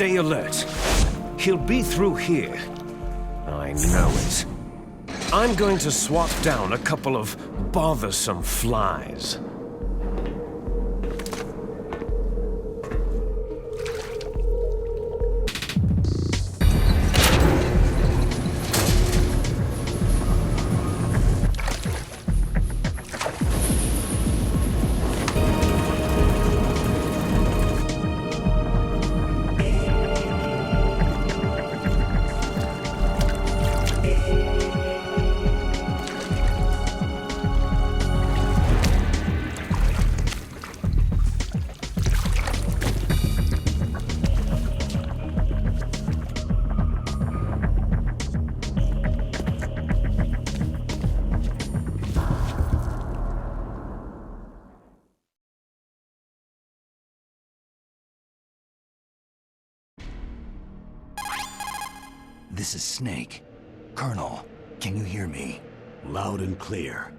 Stay alert. He'll be through here. I know it. I'm going to swat down a couple of bothersome flies. This is Snake. Colonel, can you hear me? Loud and clear.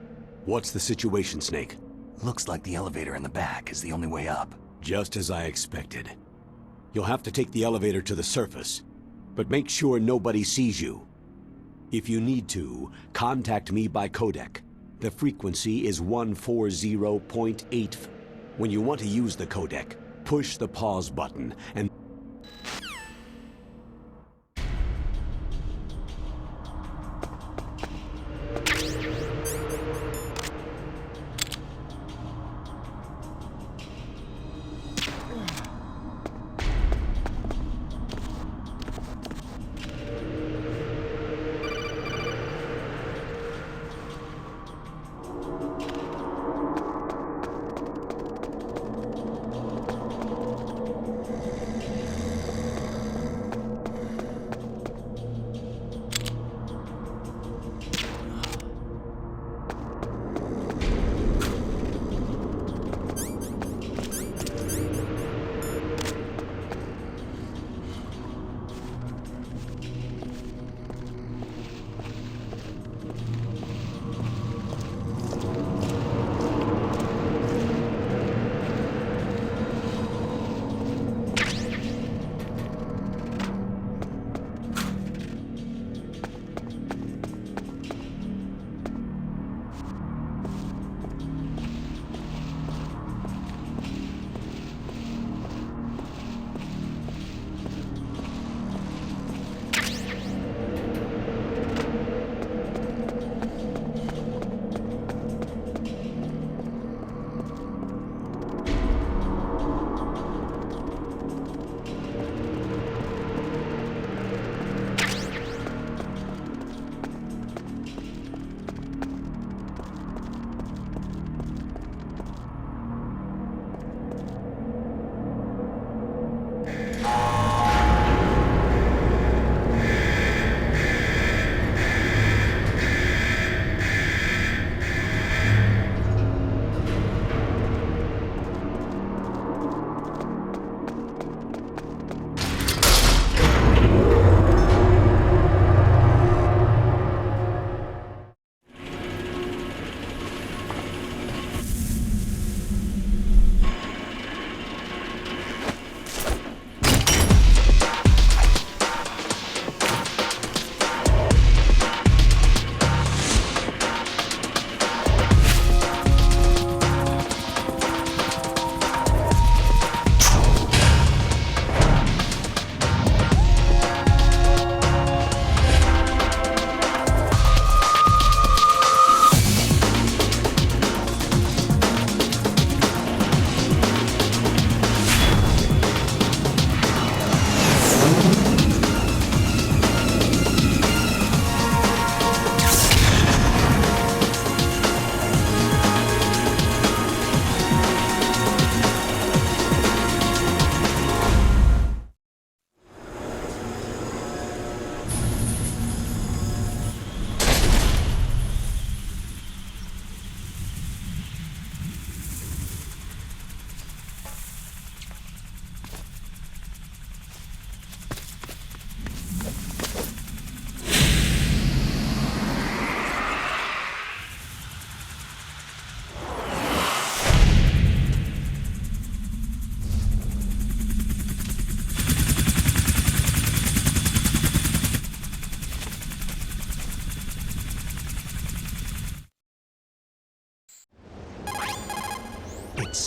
What's the situation, Snake? Looks like the elevator in the back is the only way up. Just as I expected. You'll have to take the elevator to the surface, but make sure nobody sees you. If you need to, contact me by codec. The frequency is 140.8. When you want to use the codec, push the pause button and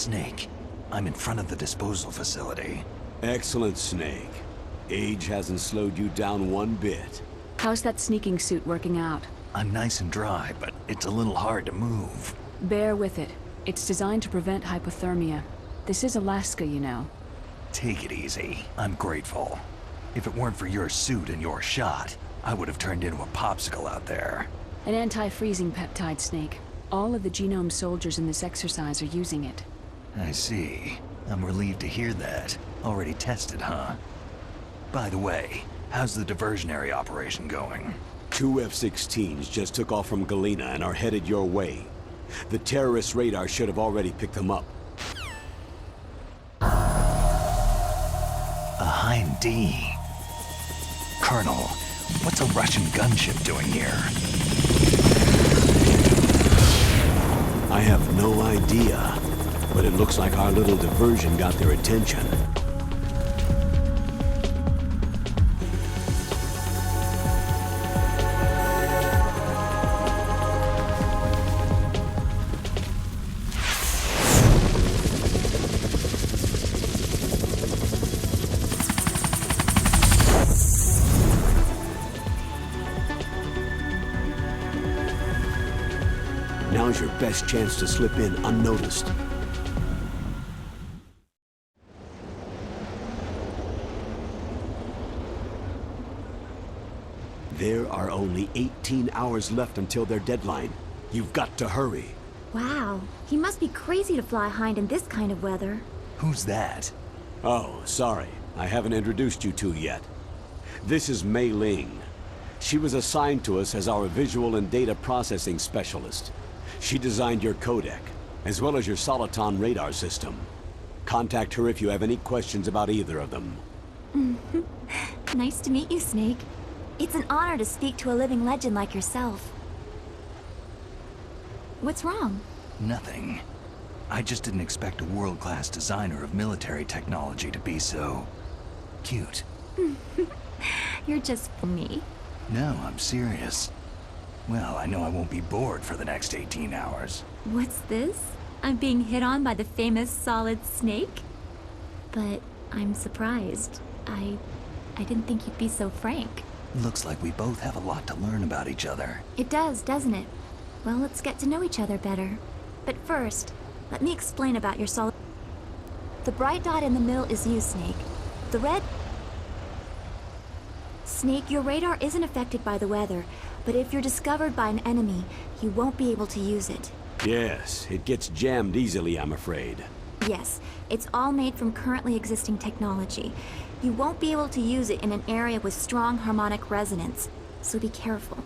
Snake. I'm in front of the disposal facility. Excellent, Snake. Age hasn't slowed you down one bit. How's that sneaking suit working out? I'm nice and dry, but it's a little hard to move. Bear with it. It's designed to prevent hypothermia. This is Alaska, you know. Take it easy. I'm grateful. If it weren't for your suit and your shot, I would have turned into a popsicle out there. An anti-freezing peptide, Snake. All of the genome soldiers in this exercise are using it. I see. I'm relieved to hear that. Already tested, huh? By the way, how's the diversionary operation going? 2 F-16s just took off from Galena and are headed your way. The terrorist radar should have already picked them up. A Hind D. Colonel, what's a Russian gunship doing here? I have no idea, but it looks like our little diversion got their attention. Now's your best chance to slip in unnoticed. There are only 18 hours left until their deadline. You've got to hurry. Wow, he must be crazy to fly Hind in this kind of weather. Who's that? Oh, sorry. I haven't introduced you two yet. This is Mei Ling. She was assigned to us as our visual and data processing specialist. She designed your codec, as well as your Soliton radar system. Contact her if you have any questions about either of them. Nice to meet you, Snake. It's an honor to speak to a living legend like yourself. What's wrong? Nothing. I just didn't expect a world-class designer of military technology to be so... cute. You're just for me. No, I'm serious. Well, I know I won't be bored for the next 18 hours. What's this? I'm being hit on by the famous Solid Snake? But I'm surprised. I didn't think you'd be so frank. Looks like we both have a lot to learn about each other. It does, doesn't it? Well, let's get to know each other better. But first, let me explain about your Solid... The bright dot in the middle is you, Snake. The red... Snake, your radar isn't affected by the weather, but if you're discovered by an enemy, you won't be able to use it. Yes, it gets jammed easily, I'm afraid. Yes, it's all made from currently existing technology. You won't be able to use it in an area with strong harmonic resonance, so be careful.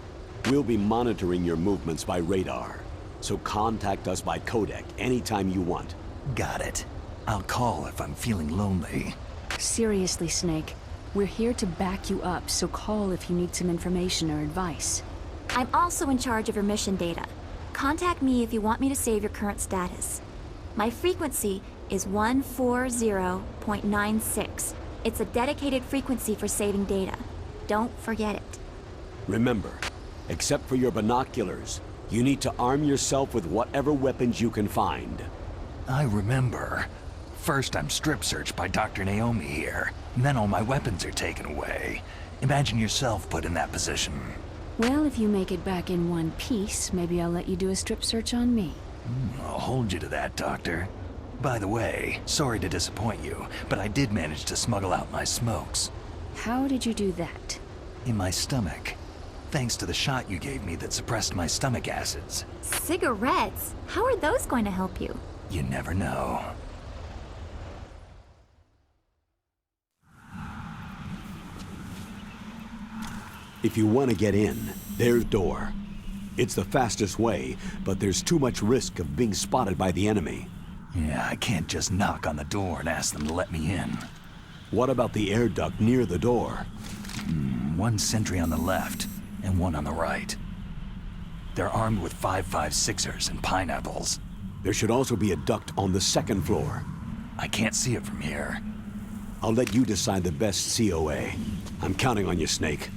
We'll be monitoring your movements by radar, so contact us by codec anytime you want. Got it. I'll call if I'm feeling lonely. Seriously, Snake. We're here to back you up, so call if you need some information or advice. I'm also in charge of your mission data. Contact me if you want me to save your current status. My frequency is 140.96. It's a dedicated frequency for saving data. Don't forget it. Remember, except for your binoculars, you need to arm yourself with whatever weapons you can find. I remember. First, I'm strip searched by Dr. Naomi here, and then all my weapons are taken away. Imagine yourself put in that position. Well, if you make it back in one piece, maybe I'll let you do a strip search on me. I'll hold you to that, Doctor. By the way, sorry to disappoint you, but I did manage to smuggle out my smokes. How did you do that? In my stomach. Thanks to the shot you gave me that suppressed my stomach acids. Cigarettes? How are those going to help you? You never know. If you want to get in, there's door. It's the fastest way, but there's too much risk of being spotted by the enemy. Yeah, I can't just knock on the door and ask them to let me in. What about the air duct near the door? One sentry on the left, and one on the right. They're armed with 5.56ers and pineapples. There should also be a duct on the second floor. I can't see it from here. I'll let you decide the best COA. I'm counting on you, Snake.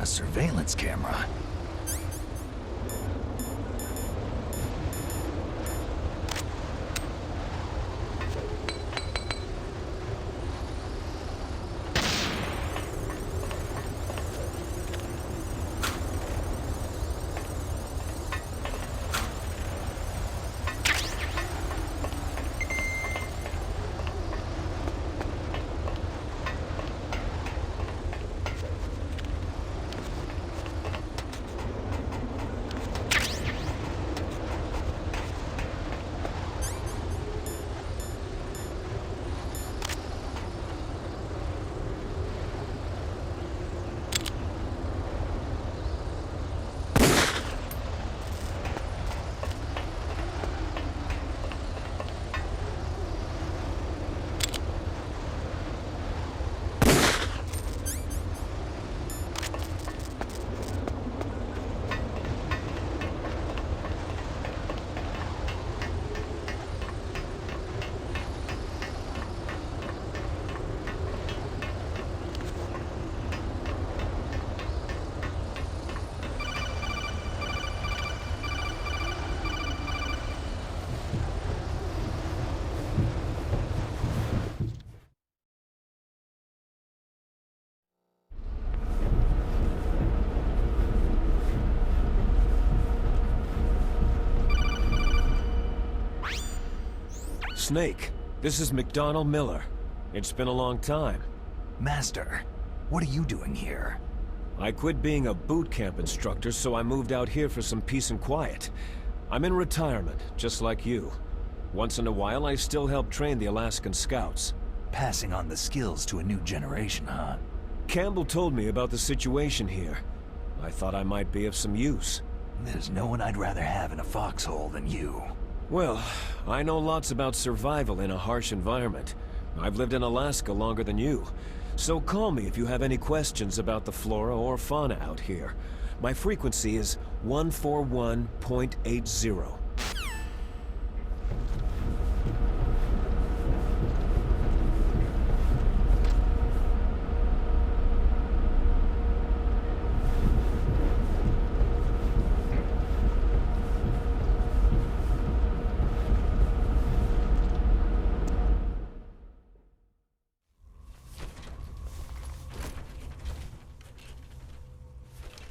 A surveillance camera? Snake, this is McDonald Miller. It's been a long time. Master, what are you doing here? I quit being a boot camp instructor, so I moved out here for some peace and quiet. I'm in retirement, just like you. Once in a while, I still help train the Alaskan Scouts. Passing on the skills to a new generation, huh? Campbell told me about the situation here. I thought I might be of some use. There's no one I'd rather have in a foxhole than you. Well, I know lots about survival in a harsh environment. I've lived in Alaska longer than you. So call me if you have any questions about the flora or fauna out here. My frequency is 141.80.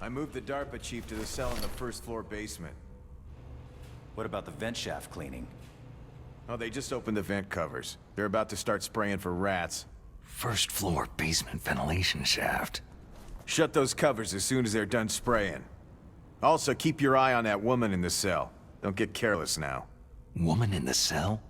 I moved the DARPA chief to the cell in the first floor basement. What about the vent shaft cleaning? Oh, they just opened the vent covers. They're about to start spraying for rats. First floor basement ventilation shaft. Shut those covers as soon as they're done spraying. Also, keep your eye on that woman in the cell. Don't get careless now. Woman in the cell?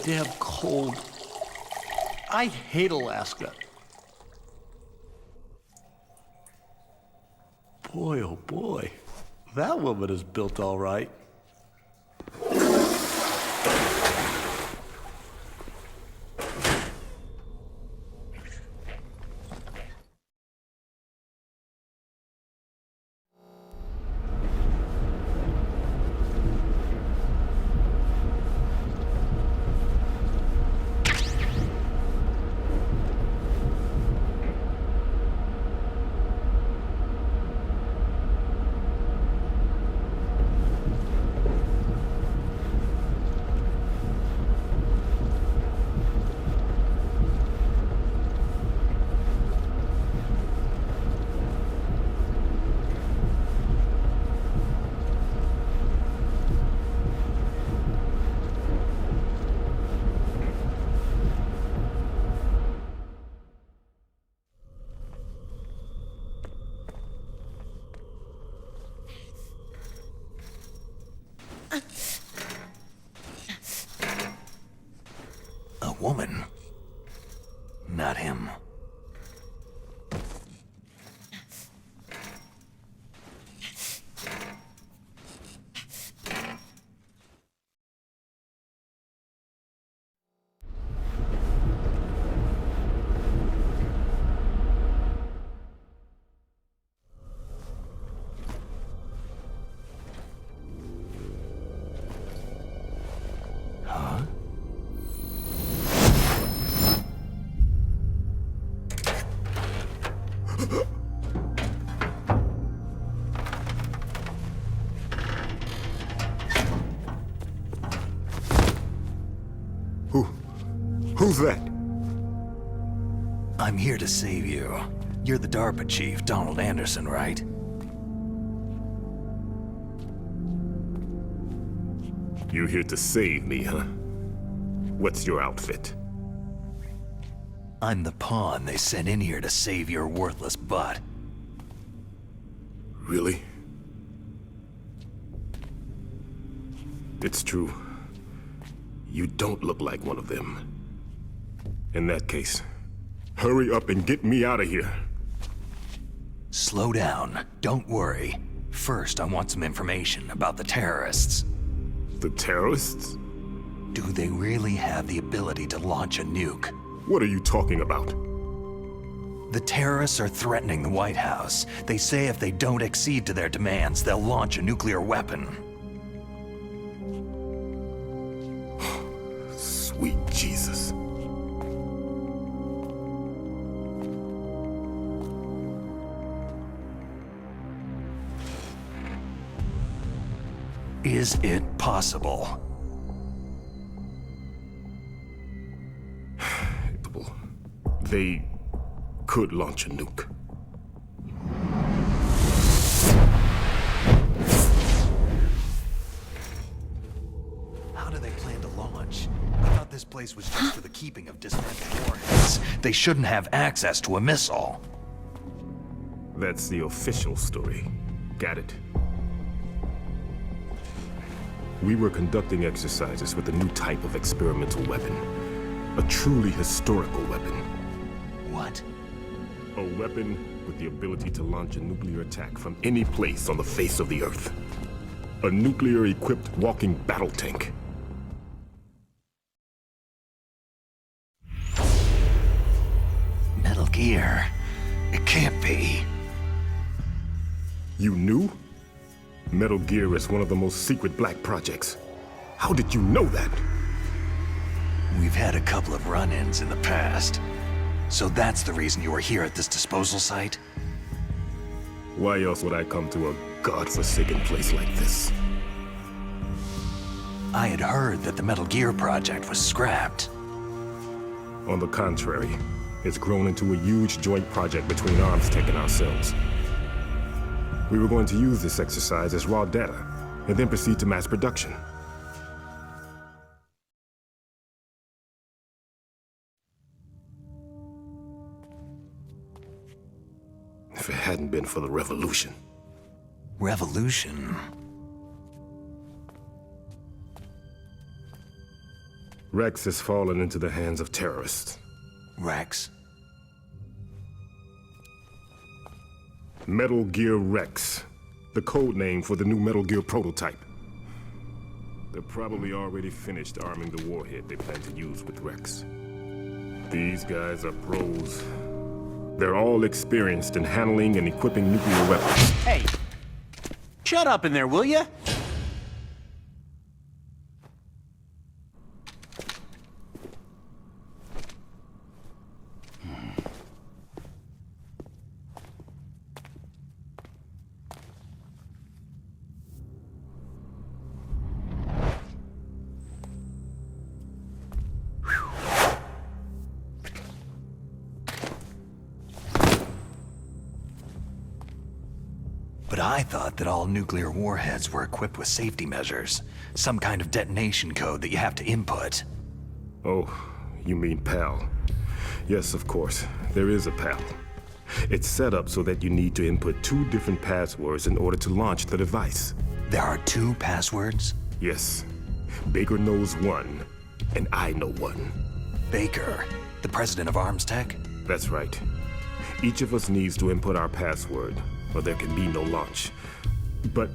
damn cold. I hate Alaska. Boy, oh boy. That woman is built all right. A woman. Not him. Who's that? I'm here to save you. You're the DARPA chief, Donald Anderson, right? You're here to save me, huh? What's your outfit? I'm the pawn they sent in here to save your worthless butt. Really? It's true. You don't look like one of them. In that case, hurry up and get me out of here. Slow down. Don't worry. First, I want some information about the terrorists. The terrorists? Do they really have the ability to launch a nuke? What are you talking about? The terrorists are threatening the White House. They say if they don't accede to their demands, they'll launch a nuclear weapon. Sweet Jesus. Is it possible? They could launch a nuke. How do they plan to launch? I thought this place was just for the keeping of dismantled warheads. They shouldn't have access to a missile. That's the official story. Got it. We were conducting exercises with a new type of experimental weapon. A truly historical weapon. What? A weapon with the ability to launch a nuclear attack from any place on the face of the Earth. A nuclear-equipped walking battle tank. Metal Gear. It can't be. You knew? Metal Gear is one of the most secret black projects. How did you know that? We've had a couple of run-ins in the past. So that's the reason you were here at this disposal site? Why else would I come to a godforsaken place like this? I had heard that the Metal Gear project was scrapped. On the contrary, it's grown into a huge joint project between Arms Tech and ourselves. We were going to use this exercise as raw data, and then proceed to mass production. If it hadn't been for the revolution. Revolution? Rex has fallen into the hands of terrorists. Rex? Metal Gear Rex, the code name for the new Metal Gear prototype. They're probably already finished arming the warhead they plan to use with Rex. These guys are pros. They're all experienced in handling and equipping nuclear weapons. Hey! Shut up in there, will ya? But I thought that all nuclear warheads were equipped with safety measures. Some kind of detonation code that you have to input. Oh, you mean PAL. Yes, of course. There is a PAL. It's set up so that you need to input 2 different passwords in order to launch the device. There are 2 passwords? Yes. Baker knows one, and I know one. Baker, the president of Arms Tech? That's right. Each of us needs to input our password, or there can be no launch. But...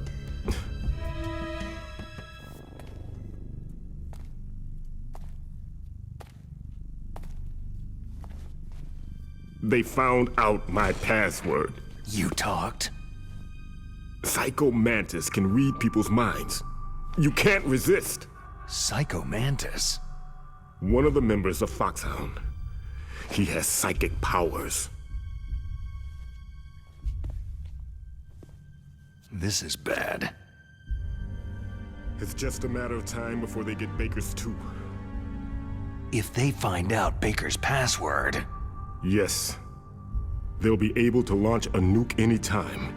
they found out my password. You talked? Psycho Mantis can read people's minds. You can't resist. Psycho Mantis? One of the members of Foxhound. He has psychic powers. This is bad. It's just a matter of time before they get Baker's too. If they find out Baker's password... Yes. They'll be able to launch a nuke anytime.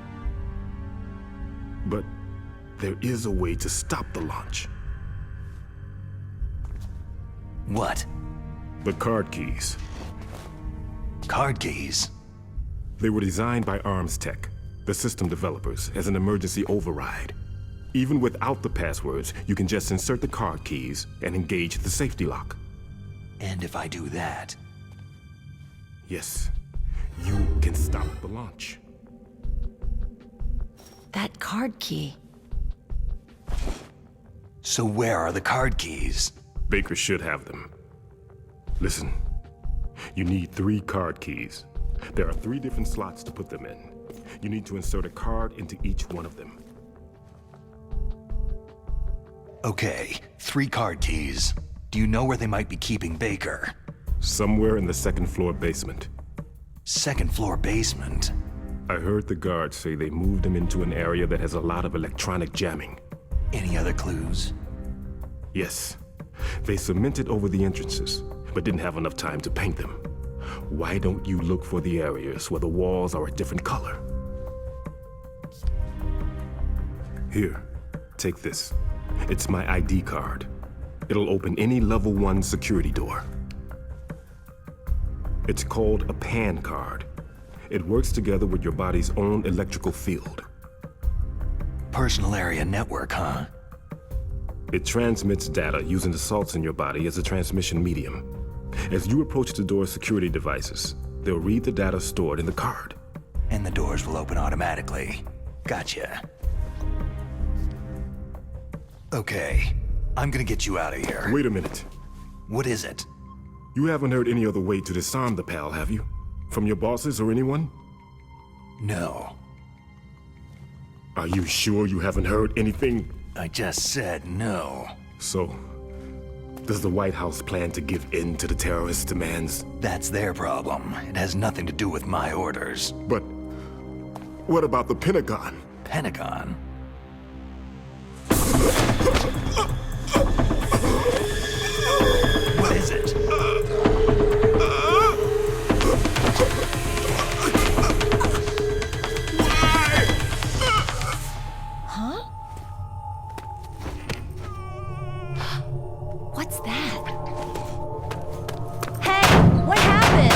But there is a way to stop the launch. What? The card keys. Card keys? They were designed by Arms Tech, the system developers, as an emergency override. Even without the passwords, you can just insert the card keys and engage the safety lock. And if I do that... Yes, you can stop the launch. That card key. So where are the card keys? Baker should have them. Listen, you need 3 card keys. There are 3 different slots to put them in. You need to insert a card into each one of them. Okay, 3 card keys. Do you know where they might be keeping Baker? Somewhere in the 2nd floor basement. 2nd floor basement? I heard the guards say they moved him into an area that has a lot of electronic jamming. Any other clues? Yes. They cemented over the entrances, but didn't have enough time to paint them. Why don't you look for the areas where the walls are a different color? Here, take this. It's my ID card. It'll open any level 1 security door. It's called a PAN card. It works together with your body's own electrical field. Personal area network, huh? It transmits data using the salts in your body as a transmission medium. As you approach the door's security devices, they'll read the data stored in the card. And the doors will open automatically. Gotcha. Okay, I'm gonna get you out of here. Wait a minute. What is it? You haven't heard any other way to disarm the PAL, have you? From your bosses or anyone? No. Are you sure you haven't heard anything? I just said no. So, does the White House plan to give in to the terrorists' demands? That's their problem. It has nothing to do with my orders. But what about the Pentagon? Pentagon? What is it? Huh? What's that? Hey, what happened?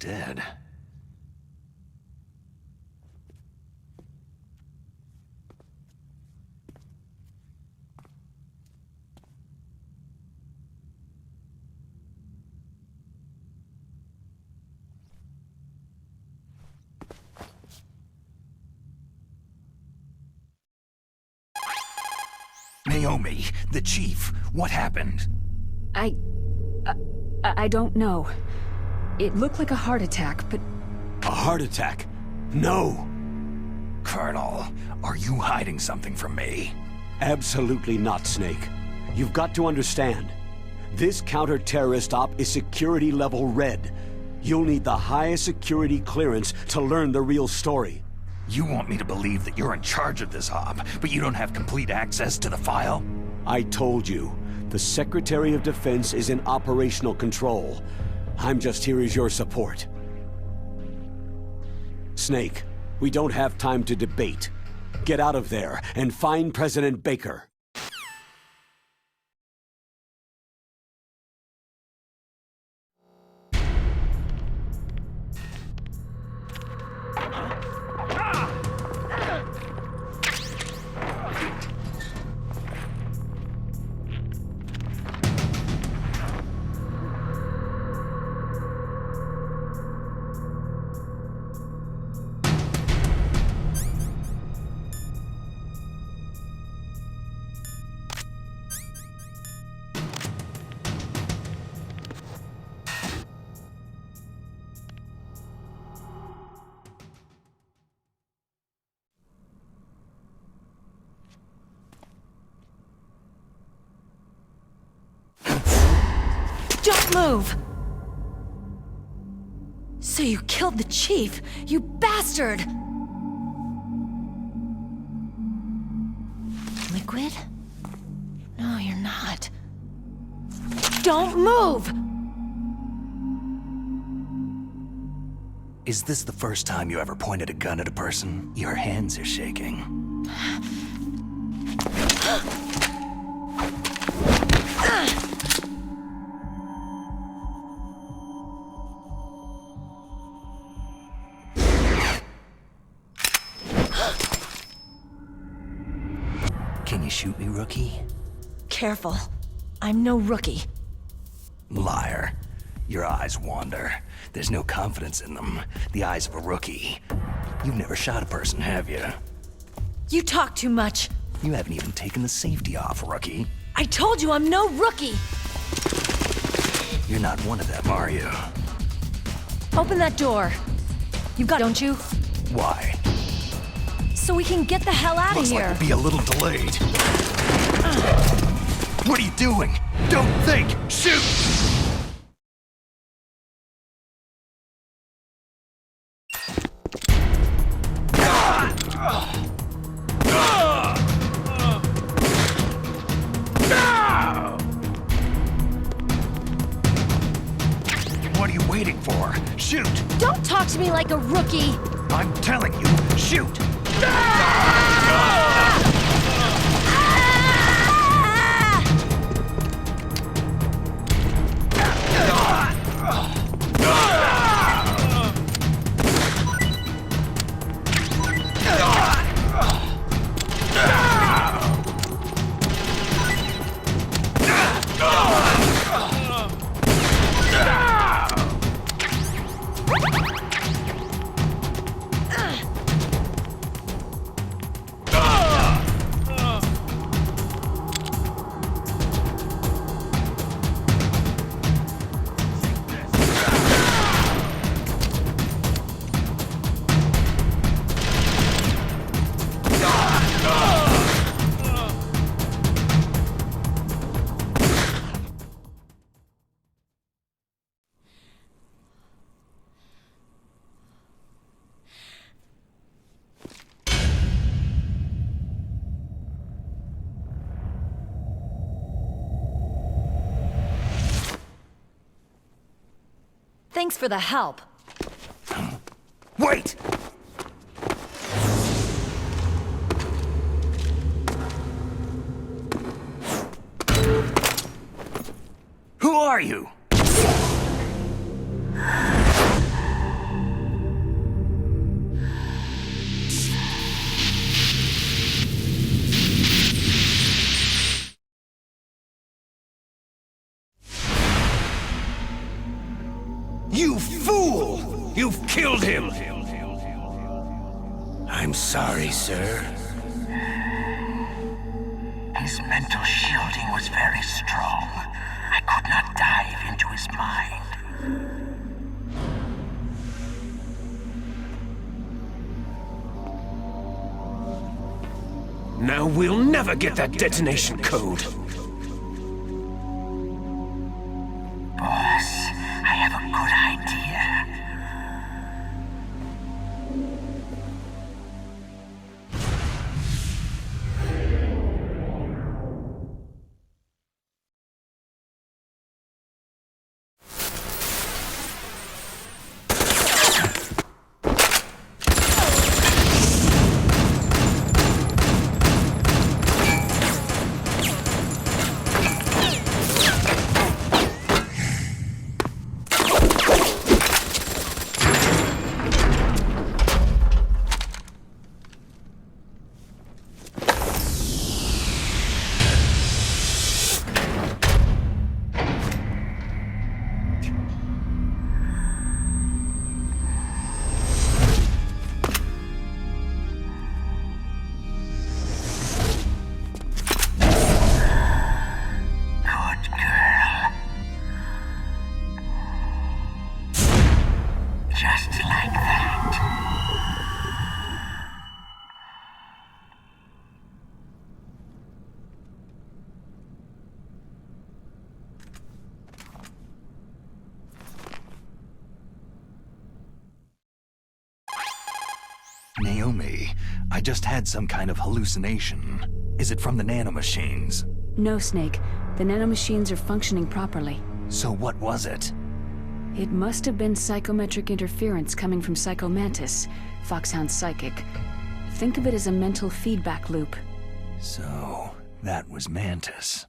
dead. Naomi, the chief, what happened? I don't know. It looked like a heart attack, but A heart attack? No! Colonel, are you hiding something from me? Absolutely not, Snake. You've got to understand. This counter-terrorist op is security level red. You'll need the highest security clearance to learn the real story. You want me to believe that you're in charge of this op, but you don't have complete access to the file? I told you, the Secretary of Defense is in operational control. I'm just here as your support. Snake, we don't have time to debate. Get out of there and find President Baker. Don't move! So you killed the chief, you bastard! Liquid? No, you're not. Don't move! Is this the first time you ever pointed a gun at a person? Your hands are shaking. Can you shoot me, rookie? Careful. I'm no rookie. Liar. Your eyes wander. There's no confidence in them. The eyes of a rookie. You've never shot a person, have you? You talk too much. You haven't even taken the safety off, rookie. I told you I'm no rookie! You're not one of them, are you? Open that door. You've got, don't you? Why? So we can get the hell out of Looks here. like we'll be a little delayed. What are you doing? Don't think! Shoot! What are you waiting for? Shoot! Don't talk to me like a rookie! I'm telling you, shoot! Thanks for the help. Wait! Who are you? fool! You've killed him! I'm sorry, sir. His mental shielding was very strong. I could not dive into his mind. Now we'll never get that detonation code! Boss, I have a good idea. Naomi, I just had some kind of hallucination. Is it from the nanomachines? No, Snake. The nanomachines are functioning properly. So what was it? It must have been psychometric interference coming from Psycho Mantis, Foxhound's psychic. Think of it as a mental feedback loop. So, that was Mantis.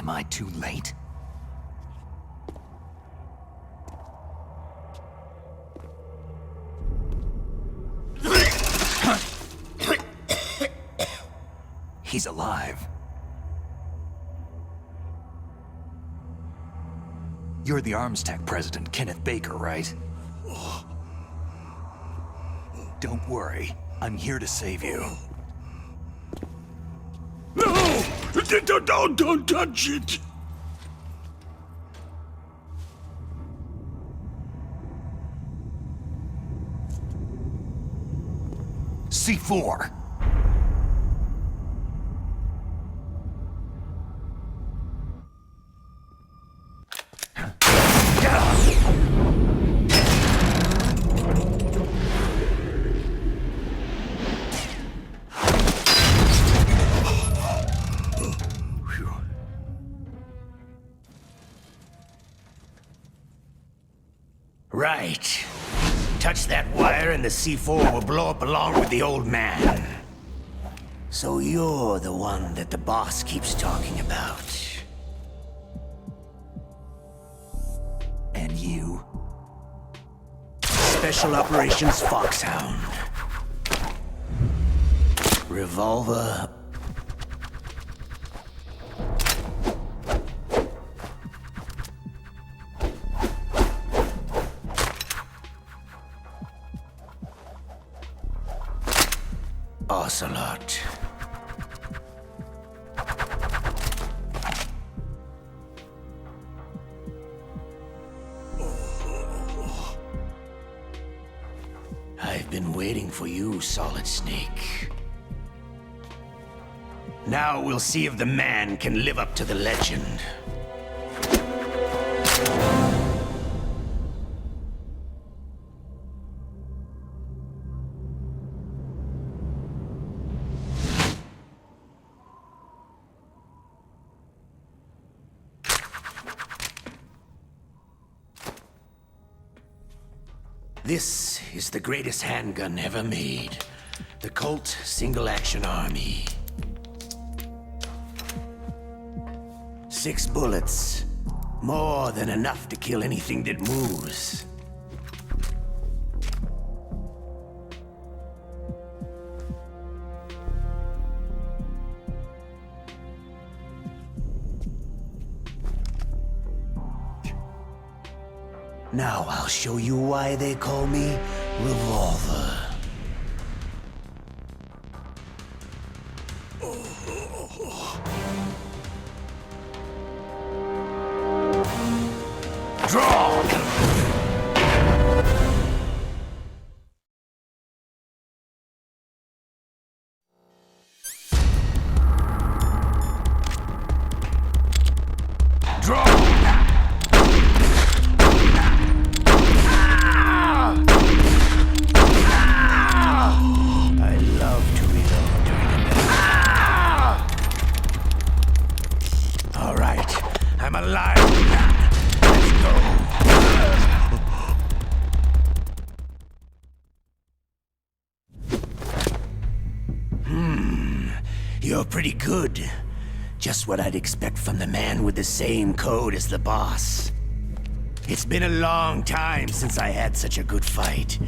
Am I too late? He's alive. You're the Arms Tech president, Kenneth Baker, right? Don't worry. I'm here to save you. No! Don't touch it! C4. Right. Touch that wire and the C4 will blow up along with the old man. So you're the one that the boss keeps talking about. And you? Special Operations Foxhound. Revolver. Ocelot. I've been waiting for you, Solid Snake. Now we'll see if the man can live up to the legend. This is the greatest handgun ever made. The Colt Single Action Army. 6 bullets. More than enough to kill anything that moves. Now I'll show you why they call me Revolver. Draw! You're pretty good. Just what I'd expect from the man with the same code as the boss. It's been a long time since I had such a good fight,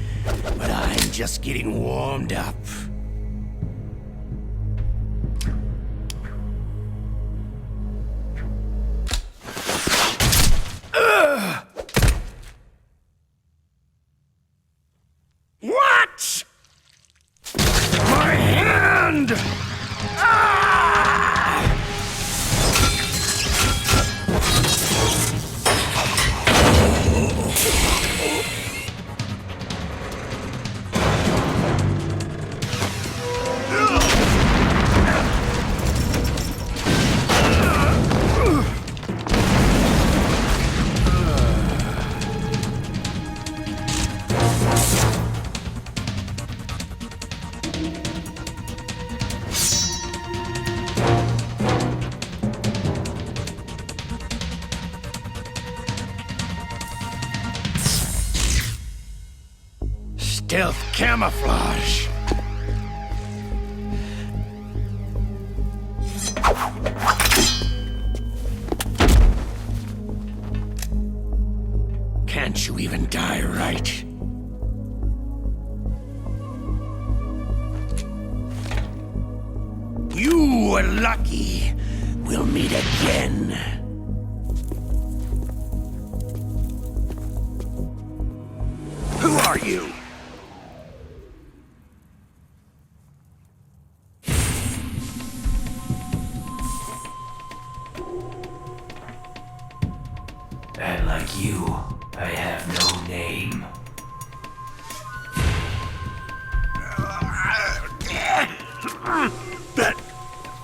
but I'm just getting warmed up. What? My hand! Stealth camouflage. you even die right. You were lucky. We'll meet again. Who are you? And like you, I have no name.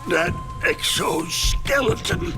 That exoskeleton.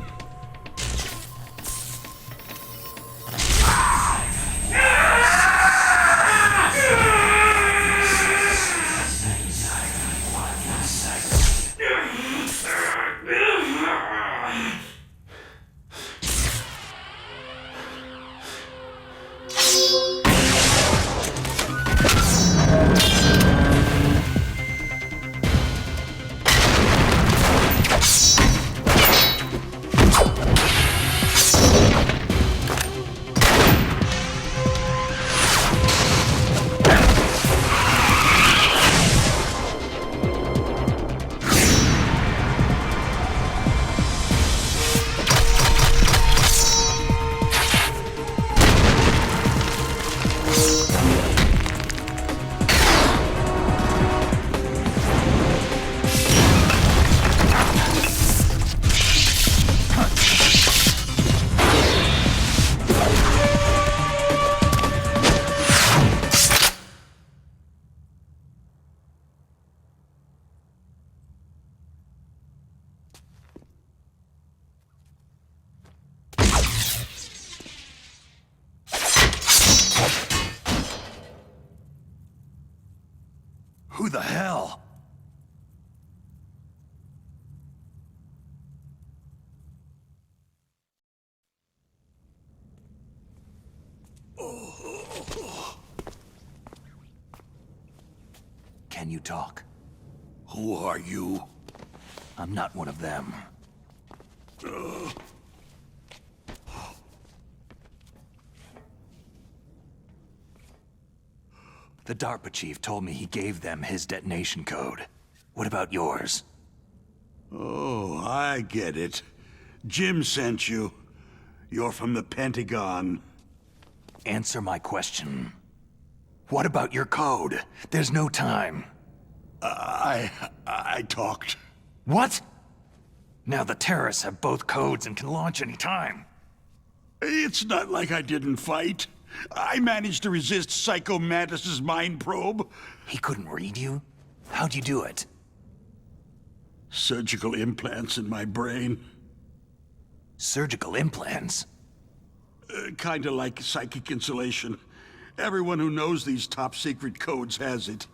Who the hell? Can you talk? Who are you? I'm not one of them. The DARPA chief told me he gave them his detonation code. What about yours? Oh, I get it. Jim sent you. You're from the Pentagon. Answer my question. What about your code? There's no time. I talked. What? Now the terrorists have both codes and can launch any time. It's not like I didn't fight. I managed to resist Psycho Mantis's mind probe. He couldn't read you? How'd you do it? Surgical implants in my brain. Surgical implants? Kinda like psychic insulation. Everyone who knows these top-secret codes has it.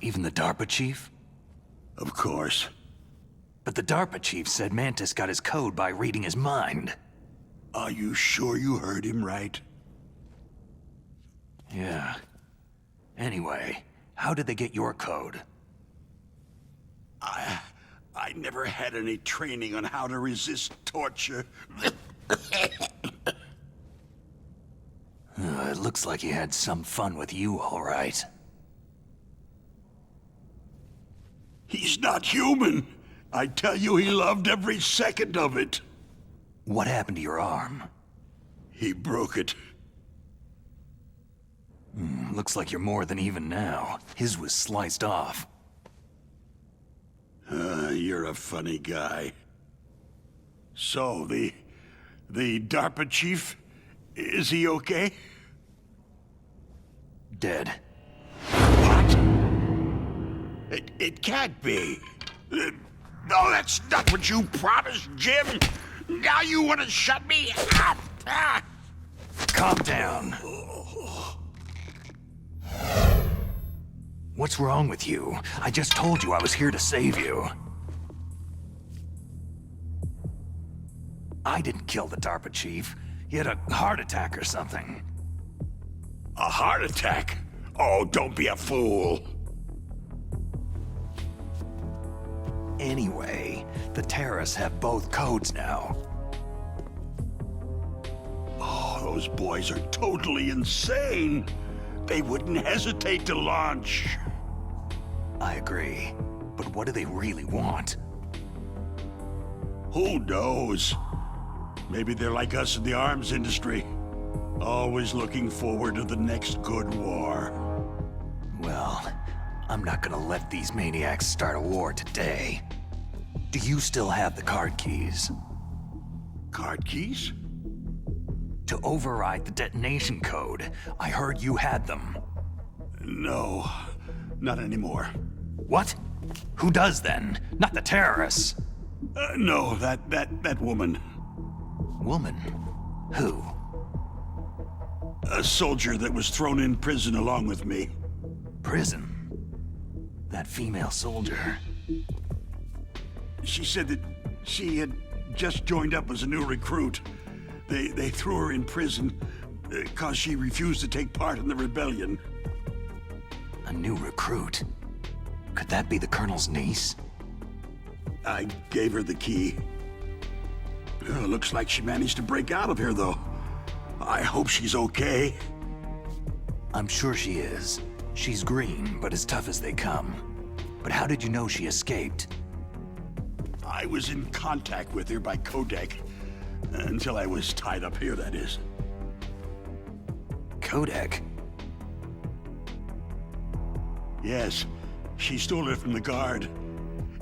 Even the DARPA chief? Of course. But the DARPA chief said Mantis got his code by reading his mind. Are you sure you heard him right? Yeah. Anyway, how did they get your code? I never had any training on how to resist torture. It looks like he had some fun with you, all right. He's not human. I tell you, he loved every second of it. What happened to your arm? He broke it. Looks like you're more than even now. His was sliced off. You're a funny guy. So, the DARPA chief, is he okay? Dead. What? It can't be. No, that's not what you promised, Jim. Now you want to shut me up? Calm down. What's wrong with you? I just told you I was here to save you. I didn't kill the DARPA chief. He had a heart attack or something. A heart attack? Oh, don't be a fool. Anyway, the terrorists have both codes now. Oh, Those boys are totally insane. They wouldn't hesitate to launch. I agree. But what do they really want? Who knows? Maybe they're like us in the arms industry. Always looking forward to the next good war. Well, I'm not gonna let these maniacs start a war today. Do you still have the card keys? Card keys? To override the detonation code. I heard you had them. No, not anymore. What? Who does then? Not the terrorists. No, that woman. Woman? Who? A soldier that was thrown in prison along with me. Prison? That female soldier. She said that she had just joined up as a new recruit. They threw her in prison because she refused to take part in the rebellion. A new recruit? Could that be the Colonel's niece? I gave her the key. Looks like she managed to break out of here, though. I hope she's okay. I'm sure she is. She's green, but as tough as they come. But how did you know she escaped? I was in contact with her by codec. Until I was tied up here, that is. Codec? Yes. She stole it from the guard.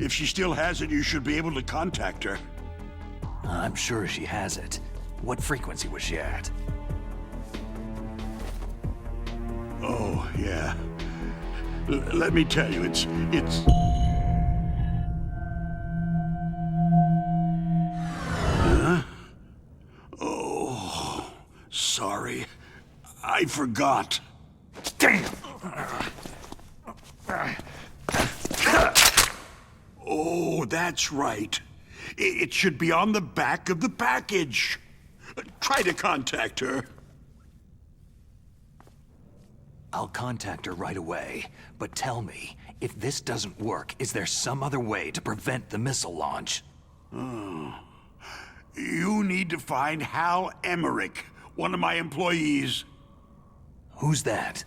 If she still has it, you should be able to contact her. I'm sure she has it. What frequency was she at? Oh, yeah. Let me tell you, it's... Huh? Oh, sorry. I forgot. Damn! Oh, that's right. It should be on the back of the package. Try to contact her. I'll contact her right away, but tell me, if this doesn't work, is there some other way to prevent the missile launch? Oh. You need to find Hal Emmerich, one of my employees. Who's that?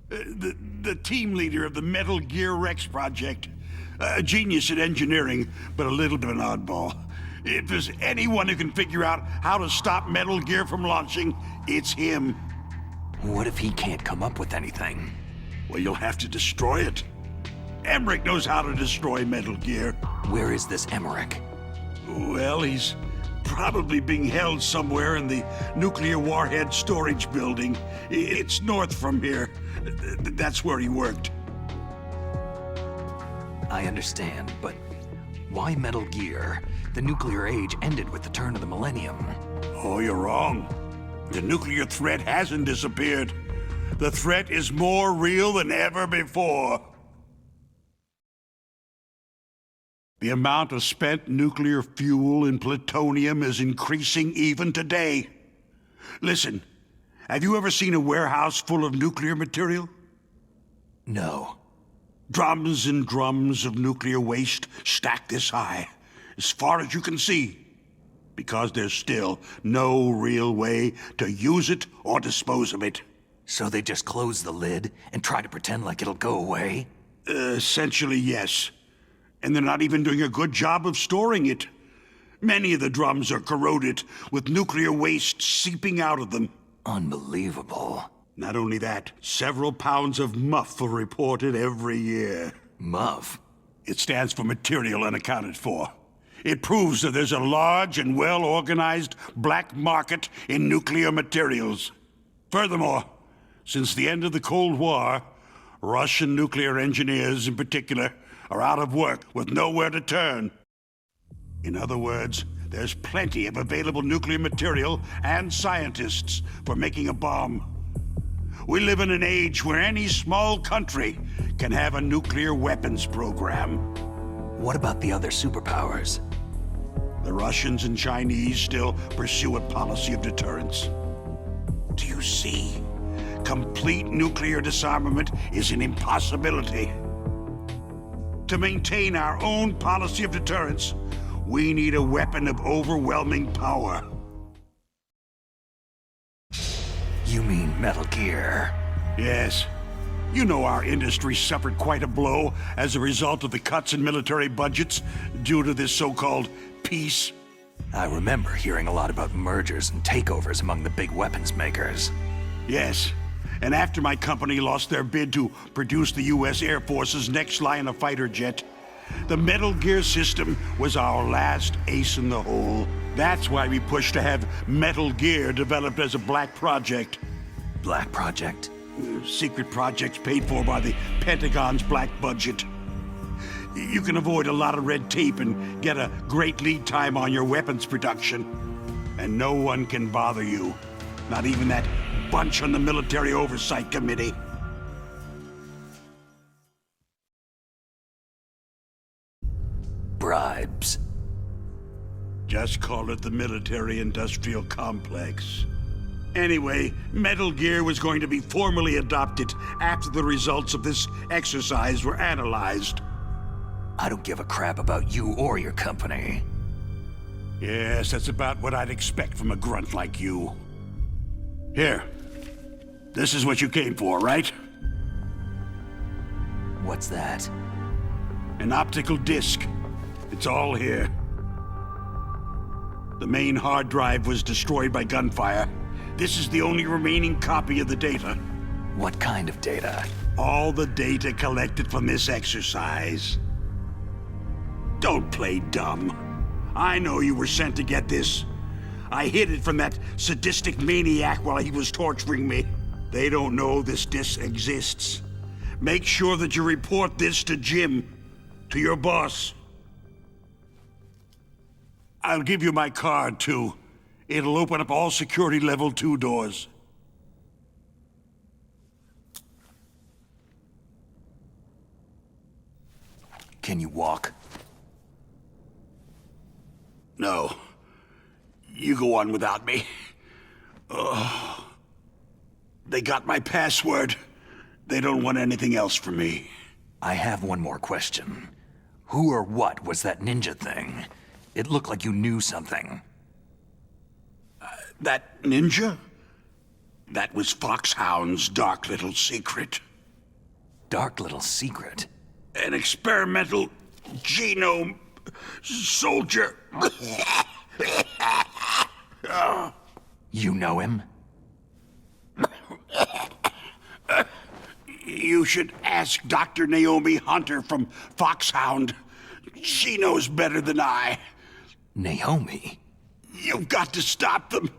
The team leader of the Metal Gear Rex project. A genius at engineering, but a little bit of an oddball. If there's anyone who can figure out how to stop Metal Gear from launching, it's him. What if he can't come up with anything? Well, you'll have to destroy it. Emmerich knows how to destroy Metal Gear. Where is this Emmerich? Well, he's probably being held somewhere in the nuclear warhead storage building. It's north from here. That's where he worked. I understand, but why Metal Gear? The nuclear age ended with the turn of the millennium. Oh, you're wrong. The nuclear threat hasn't disappeared. The threat is more real than ever before. The amount of spent nuclear fuel and plutonium is increasing even today. Listen, have you ever seen a warehouse full of nuclear material? No. Drums and drums of nuclear waste stacked this high, as far as you can see, because there's still no real way to use it or dispose of it. So they just close the lid and try to pretend like it'll go away? Essentially, yes. And they're not even doing a good job of storing it. Many of the drums are corroded, with nuclear waste seeping out of them. Unbelievable. Not only that, several pounds of MUF are reported every year. MUF? It stands for Material Unaccounted For. It proves that there's a large and well-organized black market in nuclear materials. Furthermore, since the end of the Cold War, Russian nuclear engineers in particular are out of work with nowhere to turn. In other words, there's plenty of available nuclear material and scientists for making a bomb. We live in an age where any small country can have a nuclear weapons program. What about the other superpowers? The Russians and Chinese still pursue a policy of deterrence. Do you see? Complete nuclear disarmament is an impossibility. To maintain our own policy of deterrence, we need a weapon of overwhelming power. Metal Gear. Yes. You know our industry suffered quite a blow as a result of the cuts in military budgets due to this so-called peace. I remember hearing a lot about mergers and takeovers among the big weapons makers. Yes. And after my company lost their bid to produce the U.S. Air Force's next line of fighter jet, the Metal Gear system was our last ace in the hole. That's why we pushed to have Metal Gear developed as a black project. Black project? Secret projects paid for by the Pentagon's black budget. You can avoid a lot of red tape and get a great lead time on your weapons production. And no one can bother you. Not even that bunch on the Military Oversight Committee. Bribes. Just call it the military-industrial complex. Anyway, Metal Gear was going to be formally adopted after the results of this exercise were analyzed. I don't give a crap about you or your company. Yes, that's about what I'd expect from a grunt like you. Here. This is what you came for, right? What's that? An optical disc. It's all here. The main hard drive was destroyed by gunfire. This is the only remaining copy of the data. What kind of data? All the data collected from this exercise. Don't play dumb. I know you were sent to get this. I hid it from that sadistic maniac while he was torturing me. They don't know this disc exists. Make sure that you report this to Jim, to your boss. I'll give you my card, too. It'll open up all security level 2 doors. Can you walk? No. You go on without me. They got my password. They don't want anything else from me. I have one more question. Who or what was that ninja thing? It looked like you knew something. That ninja? That was Foxhound's dark little secret. Dark little secret? An experimental genome soldier. You know him? You should ask Dr. Naomi Hunter from Foxhound. She knows better than I. Naomi? You've got to stop them.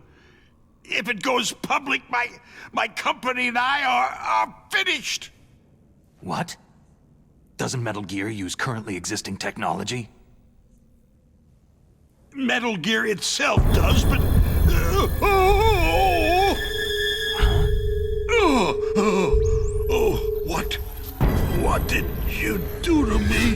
If it goes public, my company and I are finished. What? Doesn't Metal Gear use currently existing technology? Metal Gear itself does, but... What did you do to me?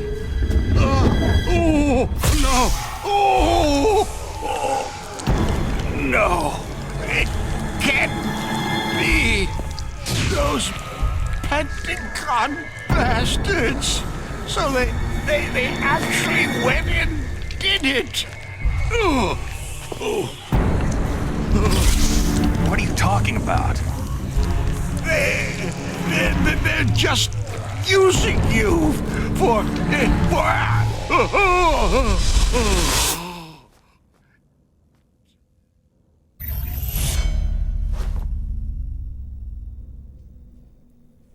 No! It can't be! Those Pentagon bastards! So they actually went and did it! What are you talking about? They're just using you for...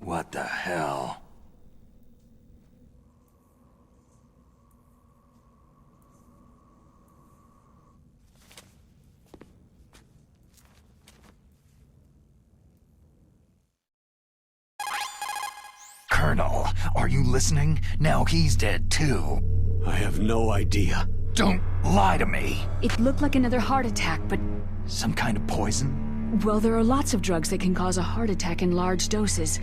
What the hell? Colonel, are you listening? Now he's dead too. I have no idea. Don't lie to me. It looked like another heart attack, but... Some kind of poison? Well, there are lots of drugs that can cause a heart attack in large doses.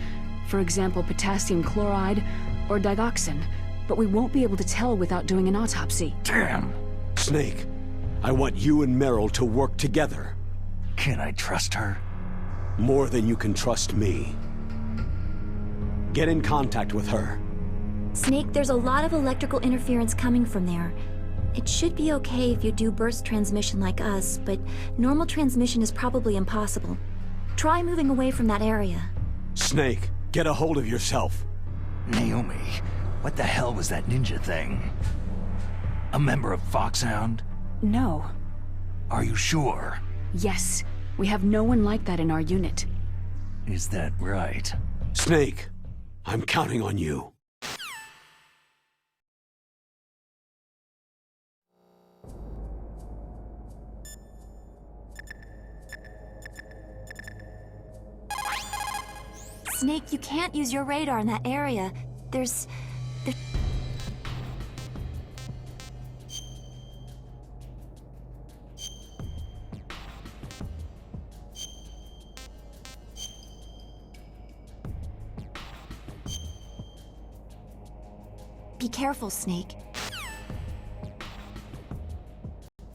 For example, potassium chloride or digoxin. But we won't be able to tell without doing an autopsy. Damn. Snake, I want you and Meryl to work together. Can I trust her? More than you can trust me. Get in contact with her. Snake, there's a lot of electrical interference coming from there. It should be okay if you do burst transmission like us, but normal transmission is probably impossible. Try moving away from that area. Snake, get a hold of yourself. Naomi, what the hell was that ninja thing? A member of Foxhound? No. Are you sure? Yes. We have no one like that in our unit. Is that right? Snake, I'm counting on you. Snake, you can't use your radar in that area. There's... Be careful, Snake.